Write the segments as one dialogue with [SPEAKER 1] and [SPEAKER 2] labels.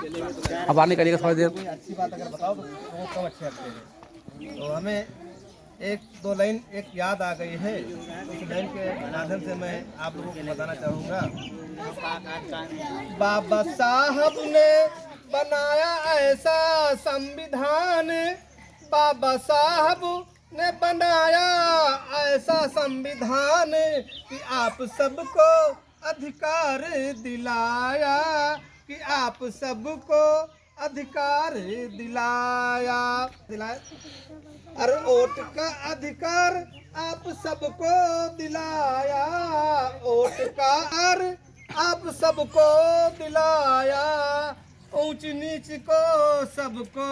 [SPEAKER 1] अब आने का थोड़ी देर।
[SPEAKER 2] कोई अच्छी बात अगर बताओ तो वो कम अच्छे लगते हैं। तो हमें एक दो लाइन एक याद आ गई है, उस लाइन के माध्यम से मैं आप लोगों को बताना चाहूँगा। बाबा साहब ने बनाया ऐसा संविधान, बाबा साहब ने बनाया ऐसा संविधान कि आप सबको अधिकार दिलाया, कि आप सबको अधिकार दिलाया। अरे वोट का अधिकार आप सबको दिलाया, वोट का आप सबको दिलाया, ऊंच नीच को सबको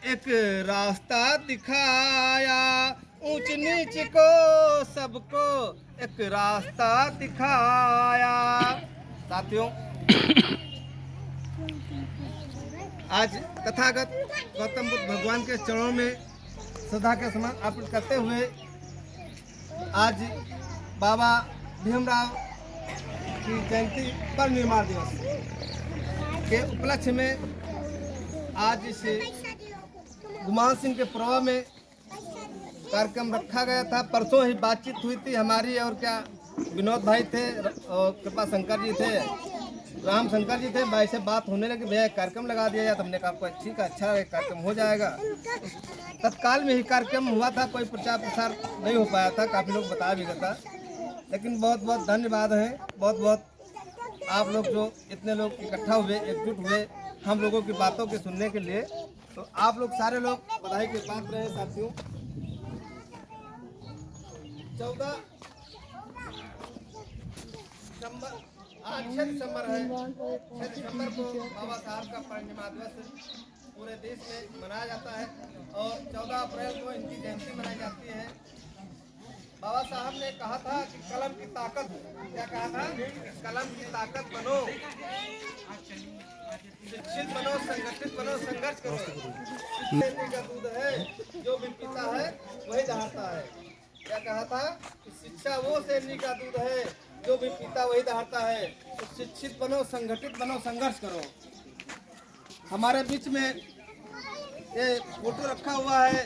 [SPEAKER 2] एक रास्ता दिखाया, ऊंच नीच को सबको एक रास्ता दिखाया। साथियों, आज तथागत गौतम बुद्ध भगवान के चरणों में श्रद्धा के समान अर्पित करते हुए आज बाबा भीमराव की जयंती पर निर्माण दिवस के उपलक्ष्य में आज इस गुमान सिंह के प्रभाव में कार्यक्रम रखा गया था। परसों ही बातचीत हुई थी हमारी, और क्या विनोद भाई थे और कृपा शंकर जी थे, राम शंकर जी थे, भाई से बात होने लगी, भैया कार्यक्रम लगा दिया जाए। तो हमने कहा आपको अच्छा कार्यक्रम हो जाएगा। तत्काल में ही कार्यक्रम हुआ था, कोई प्रचार प्रसार नहीं हो पाया था, काफ़ी लोग बता भी गया था। लेकिन बहुत बहुत धन्यवाद है, बहुत बहुत आप लोग जो इतने लोग इकट्ठा हुए, एकजुट हुए हम लोगों की बातों के सुनने के लिए। तो आप लोग सारे लोग बधाई के पात्र हैं। साथियों, 14 दिसंबर आज 6 दिसंबर है। 6 दिसंबर को बाबा साहब का परिनिर्वाण दिवस पूरे देश में मनाया जाता है और 14 अप्रैल को इनकी जयंती मनाई जाती है। बाबा साहब ने कहा था कि कलम की ताकत, क्या कहा था? कलम की ताकत बनो, शिक्षित बनो, संगठित बनो, संघर्ष करो। शिक्षा का दूध है, जो भी पीता है वही दहाड़ता है। क्या कहा था? शिक्षा वो शेरनी का दूध है, जो भी पीता वही दहाड़ता है। तो शिक्षित बनो, संगठित बनो, संघर्ष करो। हमारे बीच में ये फोटो रखा हुआ है,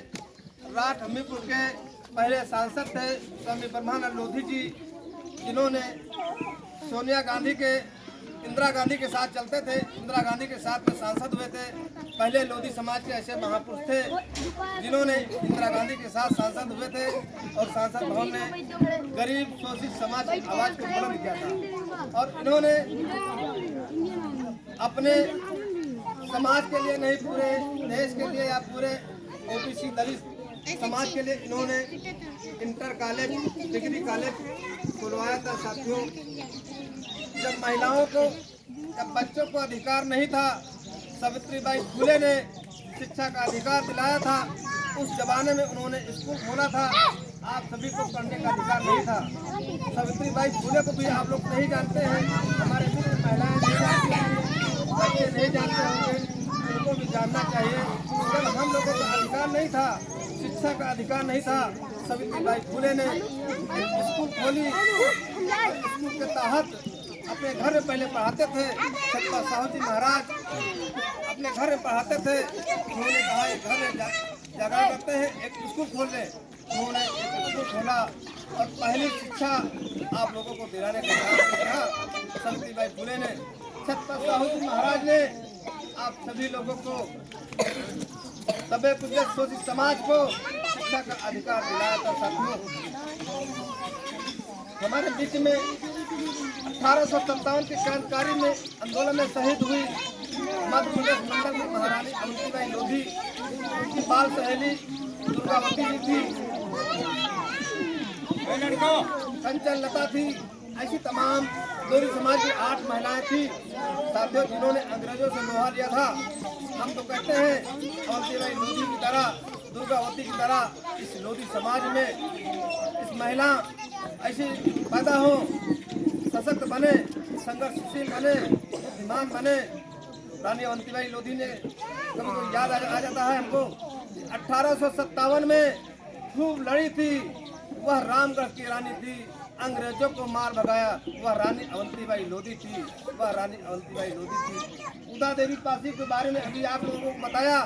[SPEAKER 2] राठ हमीरपुर के पहले सांसद थे स्वामी ब्रह्मानंद लोधी जी, जिन्होंने सोनिया गांधी के, इंदिरा गांधी के साथ चलते थे, इंदिरा गांधी के साथ में सांसद हुए थे। पहले लोधी समाज के ऐसे महापुरुष थे जिन्होंने इंदिरा गांधी के साथ सांसद हुए थे और सांसद भवन में गरीब शोषित समाज की आवाज को बुलंद किया था। और इन्होंने अपने समाज के लिए नहीं, पूरे देश के लिए या पूरे ओबीसी दलित समाज के लिए इन्होंने इंटर कॉलेज, डिग्री कॉलेज खुलवाया था। साथियों, जब महिलाओं को, जब बच्चों को अधिकार नहीं था, सावित्रीबाई फुले ने शिक्षा का अधिकार दिलाया था। उस जमाने में उन्होंने स्कूल खोला था, आप सभी को पढ़ने का अधिकार नहीं था। सावित्रीबाई फुले को भी आप लोग नहीं जानते हैं, हमारे मित्र महिलाएं नहीं जानती हैं, बच्चे नहीं जानते होंगे, उनको भी जानना चाहिए। जब हम लोगों को अधिकार नहीं था, शिक्षा का अधिकार नहीं था, सावित्रीबाई फुले ने स्कूल खोली। स्कूल के तहत अपने घर में पहले पढ़ाते थे, छत्रपति साहू जी महाराज अपने घर में पढ़ाते थे। उन्होंने कहा एक घर में जगह करते हैं, एक स्कूल खोल रहे। उन्होंने एक स्कूल खोला और पहली शिक्षा आप लोगों को दिलाने का काम किया सावित्रीबाई फुले ने। छत्रपति साहू जी महाराज ने आप सभी लोगों को, दबे कुचले शोषित समाज को शिक्षा का अधिकार दिलाया था। साथियों, हमारे बीच में 1857 के क्रांतिकारी में आंदोलन में शहीद हुई मध्य प्रदेश मंडल में महारानी अवंतीबाई लोधी, उनकी बाल सहेली दुर्गावती जी थी, कंचन लता थी। ऐसी तमाम लोधी समाज की 8 महिलाएं थी साथियों, जिन्होंने अंग्रेजों से लोहा लिया था। हम तो कहते हैं अवंतीबाई लोधी की तरह, दुर्गावती की तरह इस लोधी समाज में इस महिला ऐसी पैदा हो, सशक्त बने, संघर्षशील बने, बुद्धिमान बने। रानी अवंतीबाई लोधी ने, कभी कोई याद आ जाता है हमको, 1857 में खूब लड़ी थी। वह रामगढ़ की रानी थी, अंग्रेजों को मार भगाया वह रानी अवंतीबाई लोधी थी, वह रानी अवंतीबाई लोधी थी। उदा देवी पासी के बारे में अभी आप लोगों को बताया